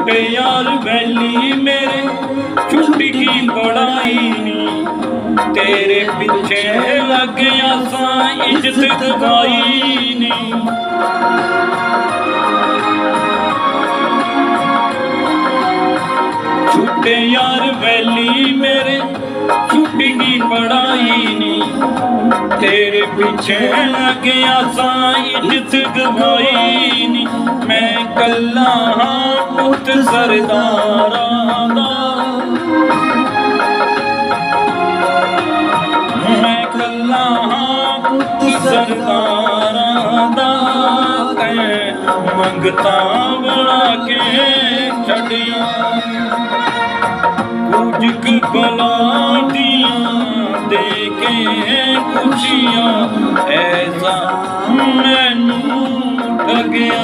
छुटे यार वैली मेरे छुट की पढ़ाई नी तेरे पीछे लग गया सा इज्जत गवाई नी छुटे यार वैली मेरे छुट की पढ़ाई नी तेरे पीछे लग गया सा इज्जत गवाई नी मैं कल्ला हाँ पुत सरदारां दा मैं कल्ला हाँ पुत सरदारां दा मंगता बना के छड़िया कुछ भला दियां दे के खुशियां ऐसा मैनू ठगिया।